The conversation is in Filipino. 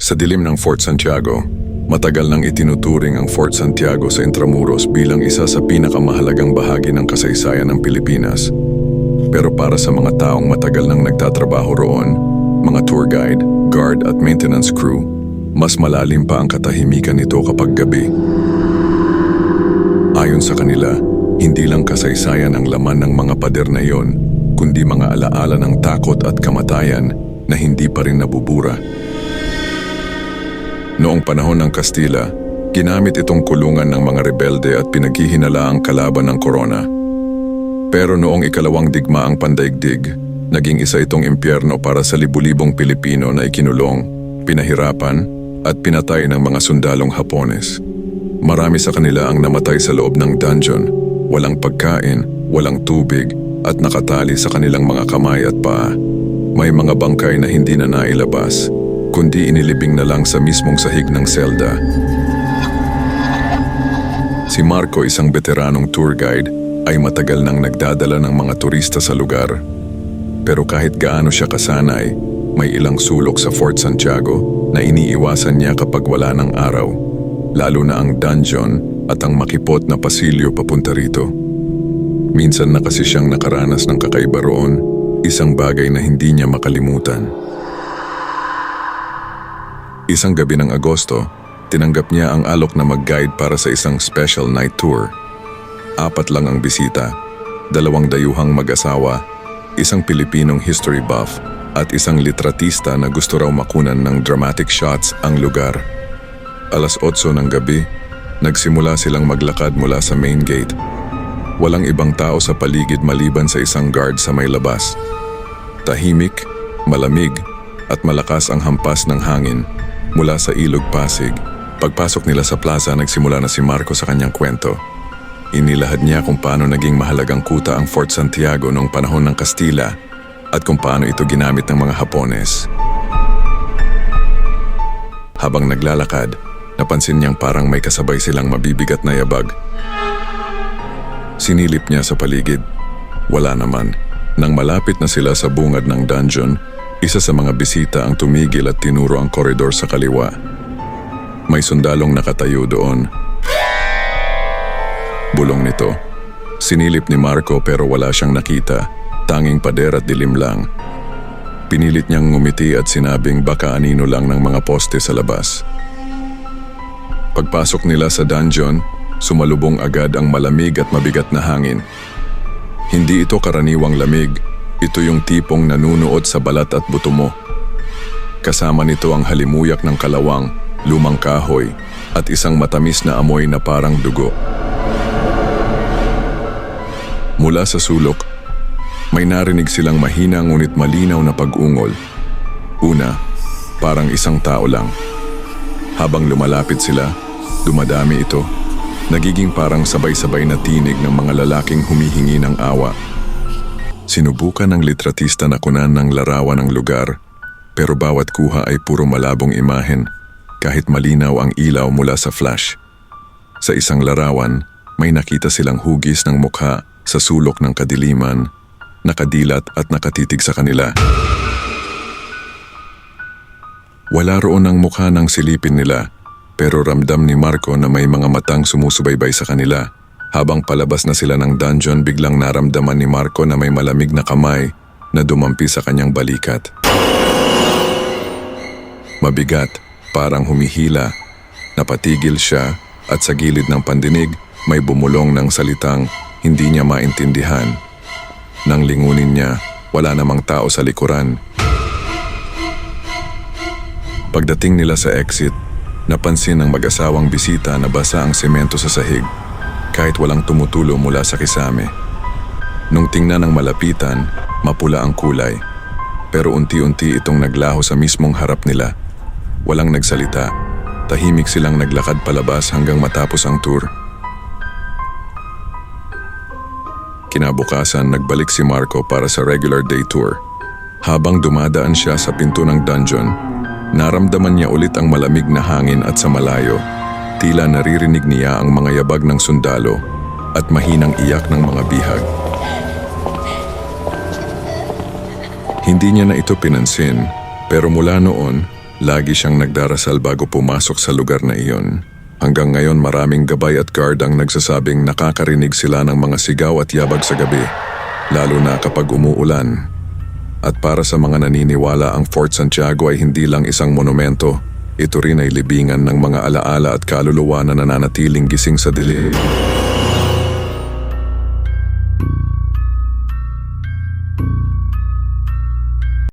Sa dilim ng Fort Santiago, matagal nang itinuturing ang Fort Santiago sa Intramuros bilang isa sa pinakamahalagang bahagi ng kasaysayan ng Pilipinas. Pero para sa mga taong matagal nang nagtatrabaho roon, mga tour guide, guard at maintenance crew, mas malalim pa ang katahimikan nito kapag gabi. Ayon sa kanila, hindi lang kasaysayan ang laman ng mga pader na iyon, kundi mga alaala ng takot at kamatayan na hindi pa rin nabubura. Noong panahon ng Kastila, ginamit itong kulungan ng mga rebelde at pinaghihinalaang kalaban ng korona. Pero noong ikalawang digmaang pandaigdig, naging isa itong impyerno para sa libu-libong Pilipino na ikinulong, pinahirapan at pinatay ng mga sundalong Hapones. Marami sa kanila ang namatay sa loob ng dungeon, walang pagkain, walang tubig at nakatali sa kanilang mga kamay at paa. May mga bangkay na hindi na nailabas, kundi inilibing na lang sa mismong sahig ng selda. Si Marco, isang veteranong tour guide, ay matagal nang nagdadala ng mga turista sa lugar. Pero kahit gaano siya kasanay, may ilang sulok sa Fort Santiago na iniiwasan niya kapag wala ng araw, lalo na ang dungeon at ang makipot na pasilyo papunta rito. Minsan na kasi siyang nakaranas ng kakaiba roon, isang bagay na hindi niya makalimutan. Isang gabi ng Agosto, tinanggap niya ang alok na mag-guide para sa isang special night tour. 4 lang ang bisita, 2 dayuhang mag-asawa, isang Pilipinong history buff at isang litratista na gusto raw makunan ng dramatic shots ang lugar. 8:00 ng gabi, nagsimula silang maglakad mula sa main gate. Walang ibang tao sa paligid maliban sa isang guard sa may labas. Tahimik, malamig at malakas ang hampas ng hangin mula sa Ilog Pasig. Pagpasok nila sa plaza, nagsimula na si Marco sa kanyang kwento. Inilahad niya kung paano naging mahalagang kuta ang Fort Santiago noong panahon ng Kastila at kung paano ito ginamit ng mga Hapones. Habang naglalakad, napansin niyang parang may kasabay silang mabibigat na yabag. Sinilip niya sa paligid. Wala naman. Nang malapit na sila sa bungad ng dungeon, isa sa mga bisita ang tumigil at tinuro ang koridor sa kaliwa. May sundalong nakatayo doon. Bulong nito. Sinilip ni Marco pero wala siyang nakita. Tanging pader at dilim lang. Pinilit niyang ngumiti at sinabing baka anino lang ng mga poste sa labas. Pagpasok nila sa dungeon, sumalubong agad ang malamig at mabigat na hangin. Hindi ito karaniwang lamig. Ito yung tipong nanunuot sa balat at buto mo. Kasama nito ang halimuyak ng kalawang, lumang kahoy, at isang matamis na amoy na parang dugo. Mula sa sulok, may narinig silang mahina ngunit malinaw na pag-ungol. Una, parang isang tao lang. Habang lumalapit sila, dumadami ito. Nagiging parang sabay-sabay na tinig ng mga lalaking humihingi ng awa. Sinubukan ng litratista na kunan ng larawan ng lugar, pero bawat kuha ay puro malabong imahen, kahit malinaw ang ilaw mula sa flash. Sa isang larawan, may nakita silang hugis ng mukha sa sulok ng kadiliman, nakadilat at nakatitig sa kanila. Wala roon ang mukha ng silipin nila, pero ramdam ni Marco na may mga matang sumusubaybay sa kanila. Habang palabas na sila ng dungeon, biglang naramdaman ni Marco na may malamig na kamay na dumampi sa kanyang balikat. Mabigat, parang humihila. Napatigil siya at sa gilid ng pandinig may bumulong ng salitang hindi niya maintindihan. Nang lingunin niya, wala namang tao sa likuran. Pagdating nila sa exit, napansin ng mag-asawang bisita na basa ang semento sa sahig, kahit walang tumutulo mula sa kisame. Nung tingnan ng malapitan, mapula ang kulay. Pero unti-unti itong naglaho sa mismong harap nila. Walang nagsalita. Tahimik silang naglakad palabas hanggang matapos ang tour. Kinabukasan, nagbalik si Marco para sa regular day tour. Habang dumadaan siya sa pinto ng dungeon, naramdaman niya ulit ang malamig na hangin at sa malayo, tila naririnig niya ang mga yabag ng sundalo at mahinang iyak ng mga bihag. Hindi Hindi niya na ito pinansin, pero mula noon, lagi siyang nagdarasal bago pumasok sa lugar na iyon. Hanggang ngayon maraming gabay at guard ang nagsasabing nakakarinig sila ng mga sigaw at yabag sa gabi, lalo na kapag umuulan. At para sa mga naniniwala, ang Fort Santiago ay hindi lang isang monumento, ito rin ay libingan ng mga alaala at kaluluwa na nananatiling gising sa dilim.